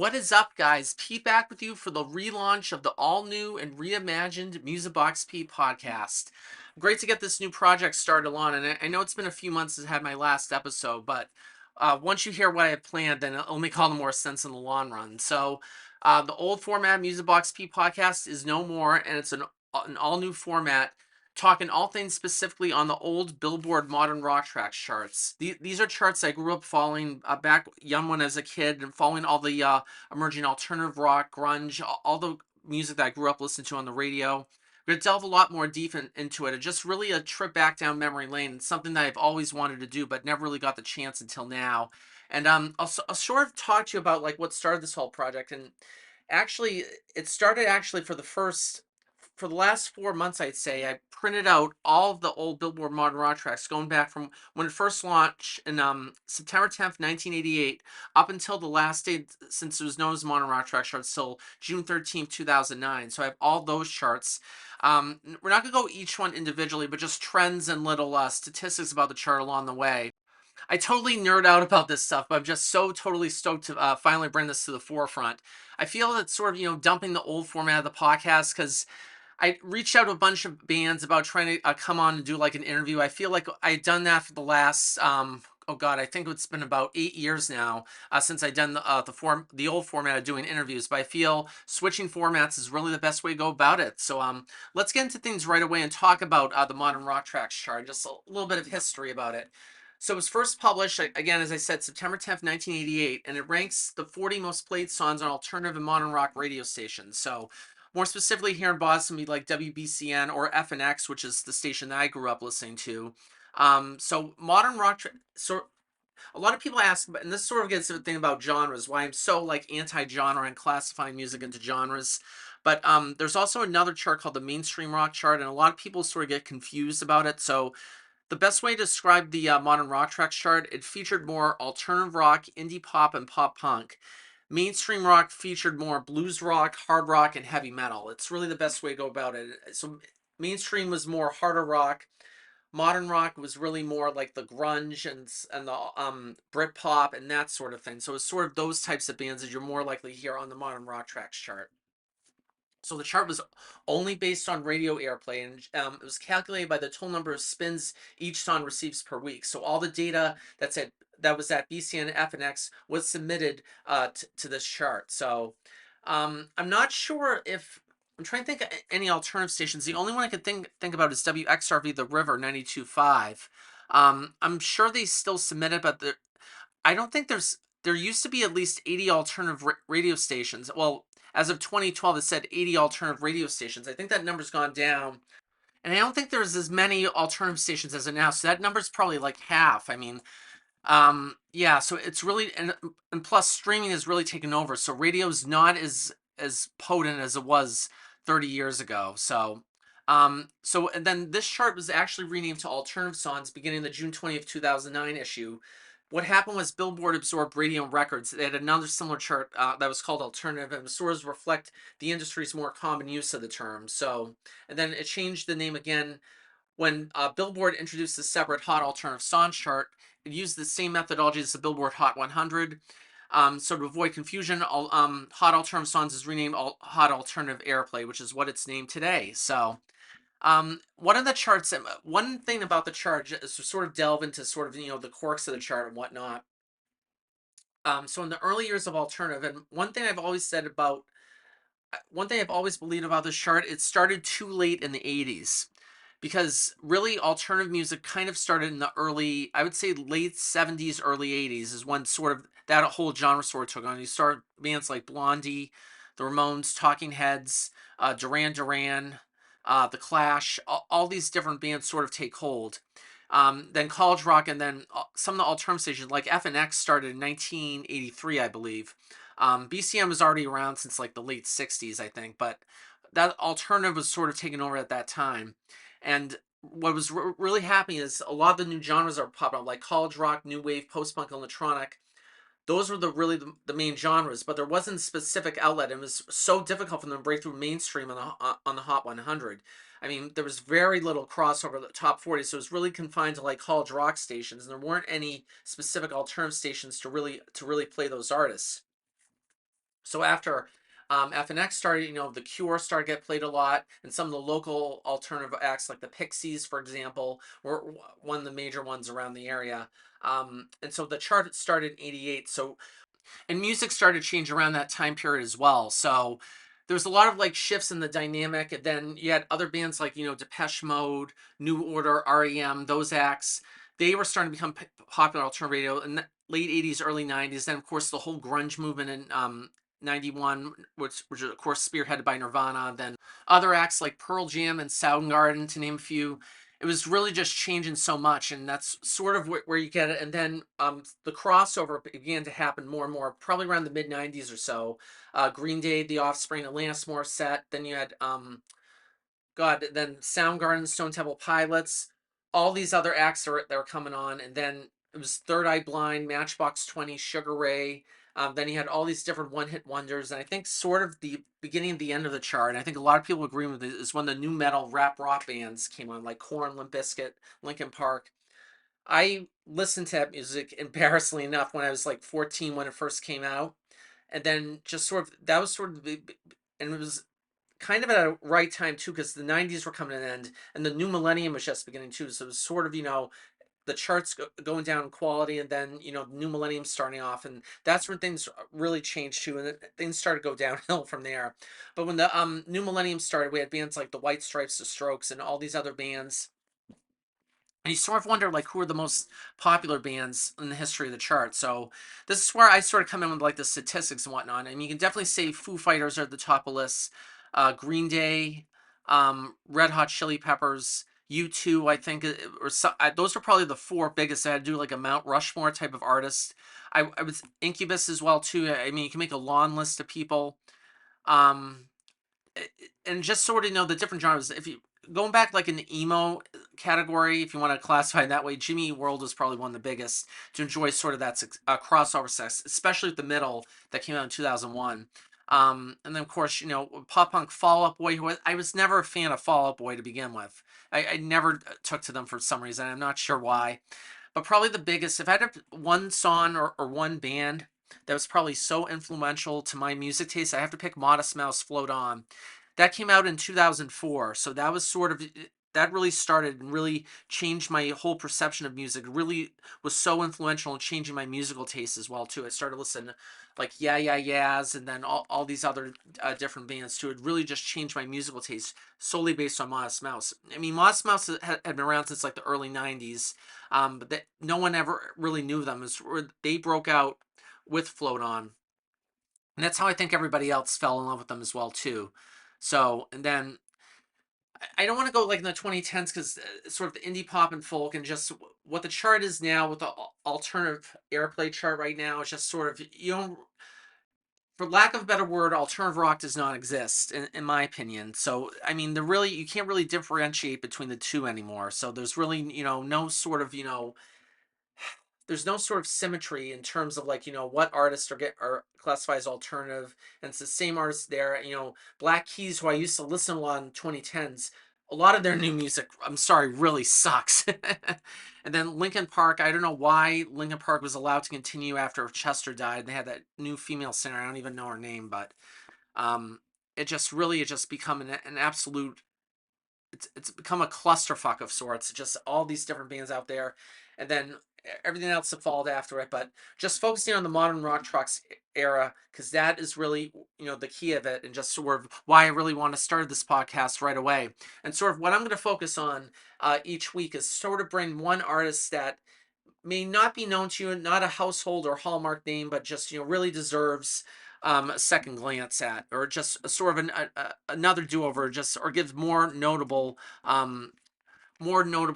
What is up, guys? Pete back with you for the relaunch of the all new and reimagined MusicBoxPete Podcast. Great to get this new project started on, and I know it's been a few months since I had my last episode, but once you hear what I have planned, then it'll make all the more sense in the long run. The old format MusicBoxPete Podcast is no more, and it's an all new format talking all things specifically on the old Billboard Modern Rock Tracks charts. These are charts I grew up following back young when as a kid and following all the emerging alternative rock, grunge, all the music that I grew up listening to on the radio. We're going to delve a lot more deep into it. It's just really a trip back down memory lane. It's something that I've always wanted to do, but never really got the chance until now. And I'll sort of talk to you about like what started this whole project. And actually, it started actually for the last 4 months, I'd say. I printed out all of the old Billboard Modern Rock Tracks going back from when it first launched in September 10th, 1988, up until the last day since it was known as Modern Rock Tracks charts till June 13th, 2009. So I have all those charts. We're not going to go each one individually, but just trends and little statistics about the chart along the way. I totally nerd out about this stuff, but I'm just so totally stoked to finally bring this to the forefront. I feel that sort of, dumping the old format of the podcast because I reached out to a bunch of bands about trying to come on and do like an interview. I feel like I'd done that for the last, oh God, I think it's been about 8 years now since I'd done the old format of doing interviews. But I feel switching formats is really the best way to go about it. Let's get into things right away and talk about the Modern Rock Tracks chart. Just a little bit of history about it. So it was first published, again, as I said, September 10th, 1988, and it ranks the 40 most played songs on alternative and modern rock radio stations. So more specifically here in Boston, we like WBCN or FNX, which is the station that I grew up listening to. So modern rock, so a lot of people ask, and this sort of gets to the thing about genres, why I'm so like anti-genre and classifying music into genres. But there's also another chart called the mainstream rock chart, and a lot of people sort of get confused about it. So the best way to describe the modern rock tracks chart, it featured more alternative rock, indie pop, and pop punk. Mainstream rock featured more blues rock, hard rock, and heavy metal. It's really the best way to go about it. So mainstream was more harder rock. Modern rock was really more like the grunge and the Brit pop and that sort of thing. So it's sort of those types of bands that you're more likely to hear on the modern rock tracks chart. So the chart was only based on radio airplay, and it was calculated by the total number of spins each song receives per week. So all the data that was at BCN and FNX was submitted to this chart. I'm not sure if I'm trying to think of any alternative stations. The only one I could think about is WXRV The River 92.5. I'm sure they still submit it, but I don't think there used to be at least 80 alternative radio stations. Well, as of 2012, it said 80 alternative radio stations. I think that number's gone down. And I don't think there's as many alternative stations as it now. So that number's probably like half. I mean, yeah, so it's really and plus streaming has really taken over. So radio's not as potent as it was 30 years ago. And then this chart was actually renamed to Alternative Songs beginning the June 20th, 2009 issue. What happened was Billboard absorbed Radio Records. They had another similar chart that was called Alternative, and was sort of reflect the industry's more common use of the term. And then it changed the name again when Billboard introduced the separate Hot Alternative Songs chart. It used the same methodology as the Billboard Hot 100. So to avoid confusion, Hot Alternative Songs is renamed Hot Alternative Airplay, which is what it's named today. One of the charts, one thing about the chart is to sort of delve into sort of, the quirks of the chart and whatnot. So in the early years of alternative, and one thing I've always believed about this chart, it started too late in the 80s. Because really alternative music kind of started in the early, I would say late 70s, early 80s is when sort of that whole genre sort of took on. You start bands like Blondie, the Ramones, Talking Heads, Duran Duran, The Clash, all these different bands sort of take hold. Then college rock, and then some of the alternative stations like FNX started in 1983, I believe. BCM was already around since like the late 60s, I think, but that alternative was sort of taken over at that time. And what was really happening is a lot of the new genres are popping up, like college rock, new wave, post-punk, electronic. Those were the main genres, but there wasn't a specific outlet. It was so difficult for them to break through mainstream on the Hot 100. I mean, there was very little crossover of the top 40, so it was really confined to like college rock stations, and there weren't any specific alternative stations to really play those artists. So after FNX started, The Cure started to get played a lot, and some of the local alternative acts, like the Pixies, for example, were one of the major ones around the area. And so the chart started in '88. So and music started to change around that time period as well. So there was a lot of like shifts in the dynamic, and then you had other bands like Depeche Mode, New Order, REM, those acts. They were starting to become popular on alternative radio in the late '80s, early '90s. Then of course the whole grunge movement in '91, which of course spearheaded by Nirvana. Then other acts like Pearl Jam and Soundgarden, to name a few. It was really just changing so much, and that's sort of where you get it. And then the crossover began to happen more and more, probably around the mid '90s or so. Green Day, The Offspring, Alanis Morissette. Then you had then Soundgarden, Stone Temple Pilots, all these other acts that were coming on, and then it was Third Eye Blind, Matchbox 20, Sugar Ray. Then he had all these different one-hit wonders, and I think sort of the beginning of the end of the chart, and I think a lot of people agree with it, is when the new metal rap rock bands came on, like Korn, Limp Bizkit, Linkin Park. I listened to that music, embarrassingly enough, when I was like 14 when it first came out, and then just sort of that was sort of and it was kind of at a right time too, because the '90s were coming to an end, and the new millennium was just beginning too. So it was sort of the charts going down in quality, and then the new millennium starting off, and that's when things really changed too, and things started to go downhill from there. But when the new millennium started, we had bands like the White Stripes, the Strokes, and all these other bands, and you sort of wonder like who are the most popular bands in the history of the chart. So this is where I sort of come in with like the statistics and whatnot. And you can definitely say Foo Fighters are at the top of lists, Green Day, Red Hot Chili Peppers, U2, I think, those are probably the four biggest. I had to do like a Mount Rushmore type of artist. I was Incubus as well too. I mean, you can make a long list of people. Um, and just sort of the different genres. If you going back like in the emo category, if you want to classify it that way, Jimmy Eat World was probably one of the biggest to enjoy sort of that crossover sex, especially with the middle that came out in 2001. And then of course pop punk Fall Out Boy, who I was never a fan of Fall Out Boy to begin with. I never took to them for some reason. I'm not sure why, but probably the biggest. If I had one song or one band that was probably so influential to my music taste, I have to pick Modest Mouse Float On. That came out in 2004, so that was sort of that really started and really changed my whole perception of music. It really was so influential in changing my musical taste as well too. I started listening to like Yeah Yeah Yeahs, and then all these other different bands too. It really just changed my musical taste solely based on Modest Mouse. I mean, Modest Mouse had been around since like the early '90s, but no one ever really knew them. They broke out with Float On, and that's how I think everybody else fell in love with them as well too. So, and then I don't want to go like in the 2010s, because sort of the indie pop and folk and just what the chart is now with the alternative airplay chart right now is just sort of for lack of a better word, alternative rock does not exist in my opinion. So I mean, you can't really differentiate between the two anymore. So there's really no sort of there's no sort of symmetry in terms of like what artists are classified as alternative, and it's the same artists there. Black Keys, who I used to listen to a lot in 2010s, a lot of their new music, I'm sorry, really sucks. And then Linkin Park, I don't know why Linkin Park was allowed to continue after Chester died. They had that new female singer, I don't even know her name, but it just become an absolute, it's become a clusterfuck of sorts. Just all these different bands out there, and then everything else that followed after it. But just focusing on the modern rock trucks era, because that is really the key of it, and just sort of why I really want to start this podcast right away. And sort of what I'm going to focus on each week is sort of bring one artist that may not be known to you, not a household or hallmark name, but just really deserves a second glance at, or just a sort of another do-over, just or gives more notable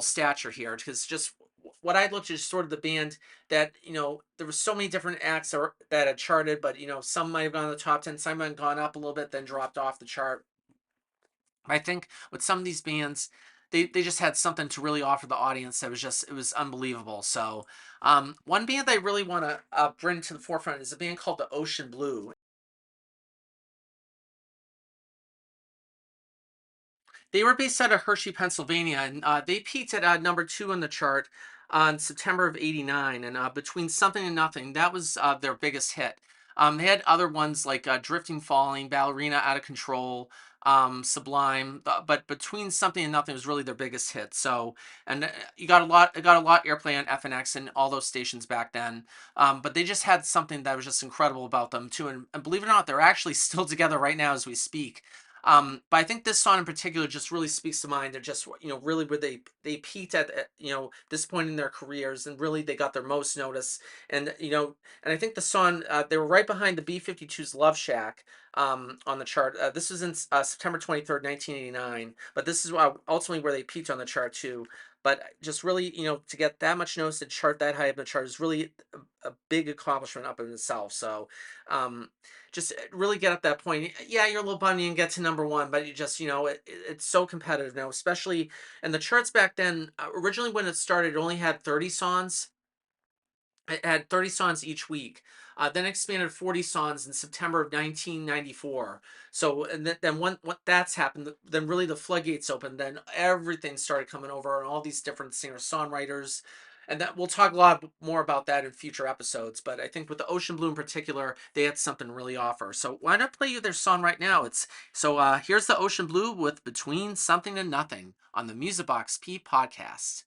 stature here, because just what I looked at is sort of the band that there was so many different acts that had charted, but some might have gone to the top 10, some might have gone up a little bit, then dropped off the chart. I think with some of these bands, they just had something to really offer the audience that was just, it was unbelievable. So one band I really want to bring to the forefront is a band called the Ocean Blue. They were based out of Hershey, Pennsylvania, and they peaked at number 2 in the chart on September of '89, and Between Something and Nothing, that was their biggest hit. They had other ones like Drifting Falling, Ballerina, Out of Control, Sublime, but Between Something and Nothing was really their biggest hit. So, and you got a lot, it got a lot airplay on FNX and all those stations back then. But they just had something that was just incredible about them too. And believe it or not, they're actually still together right now as we speak. But I think this song in particular just really speaks to mind. They're just, really where they peaked at, this point in their careers, and really they got their most notice. And and I think the song, they were right behind the B-52's Love Shack on the chart. This was in September 23rd, 1989. But this is ultimately where they peaked on the chart too. But just really, to get that much notice and chart that high up in the chart is really a big accomplishment up in itself. So, just really get at that point. Yeah, you're a little bummed you didn't get to number one, but you just, it's so competitive now, especially in the charts back then. Originally, when it started, it only had 30 songs. It had 30 songs each week. Then expanded 40 songs in September of 1994. So, and then when that's happened, then really the floodgates opened. Then everything started coming over, and all these different singer-songwriters. And that we'll talk a lot more about that in future episodes. But I think with the Ocean Blue in particular, they had something to really offer. So why not play you their song right now? Here's the Ocean Blue with Between Something and Nothing on the MusicBoxPete Podcast.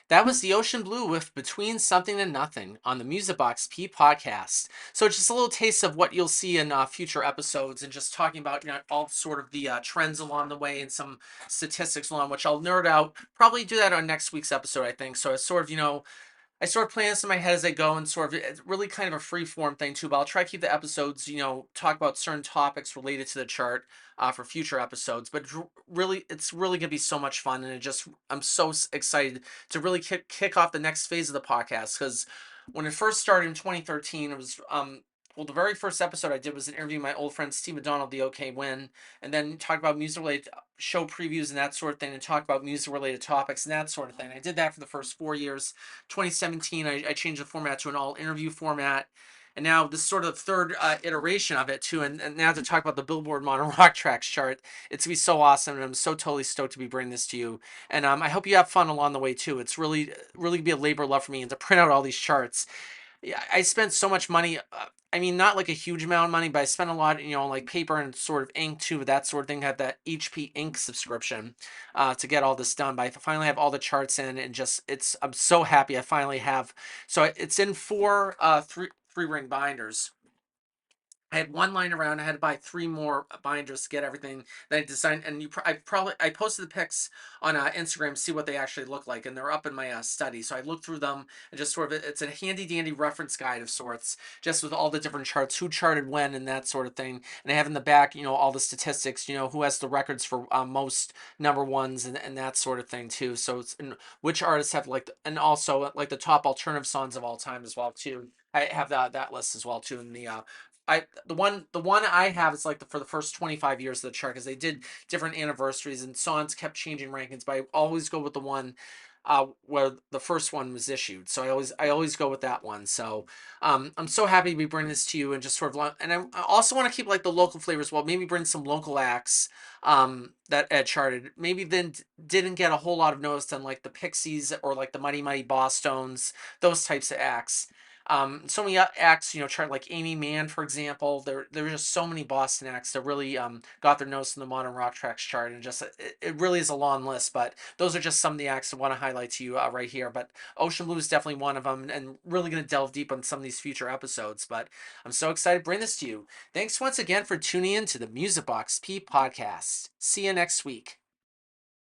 That was the Ocean Blue with Between Something and Nothing on the MusicBoxPete Podcast. So just a little taste of what you'll see in future episodes, and just talking about all sort of the trends along the way and some statistics along, which I'll nerd out. Probably do that on next week's episode, I think. So it's sort of I sort of plan this in my head as I go, and sort of it's really kind of a free form thing too. But I'll try to keep the episodes, talk about certain topics related to the chart for future episodes. But really, it's really gonna be so much fun, and I'm so excited to really kick off the next phase of the podcast, because when it first started in 2013, it was well, the very first episode I did was an interview with my old friend Steve McDonald, the OK Win, and then talk about music related show previews and that sort of thing, and talk about music related topics and that sort of thing. I did that for the first 4 years. 2017, I changed the format to an all interview format. And now this is sort of the third iteration of it too. And now to talk about the Billboard Modern Rock Tracks chart, it's going to be so awesome. And I'm so totally stoked to be bringing this to you. And I hope you have fun along the way too. It's really be a labor of love for me, and to print out all these charts. Yeah, I spent so much money. I mean, not like a huge amount of money, but I spent a lot, like paper and sort of ink too, that sort of thing. Had that HP ink subscription to get all this done. But I finally have all the charts in, and I'm so happy I finally have. So it's in four three ring binders. I had one lying around. I had to buy three more binders to get everything. Then I designed, and I posted the pics on Instagram to see what they actually look like, and they're up in my study. So I looked through them, and just sort of it's a handy dandy reference guide of sorts, just with all the different charts, who charted when, and that sort of thing. And I have in the back, all the statistics, who has the records for most number ones, and that sort of thing too. So it's and which artists have and also like the top alternative songs of all time as well too. I have that list as well too in the the one I have is like for the first 25 years of the chart, because they did different anniversaries and songs kept changing rankings, but I always go with the one where the first one was issued. So I always go with that one. So I'm so happy to be bringing this to you, and just sort of and I also want to keep like the local flavors. Well, maybe bring some local acts that Ed charted. Maybe then didn't get a whole lot of notice on, like the Pixies or like the Mighty Mighty Bosstones, those types of acts. So many acts, chart like Amy Mann, for example. There were just so many Boston acts that really got their notice in the Modern Rock Tracks chart, and just it really is a long list. But those are just some of the acts I want to highlight to you right here. But Ocean Blue is definitely one of them, and really going to delve deep on some of these future episodes. But I'm so excited to bring this to you. Thanks once again for tuning in to the Music Box P podcast. See you next week.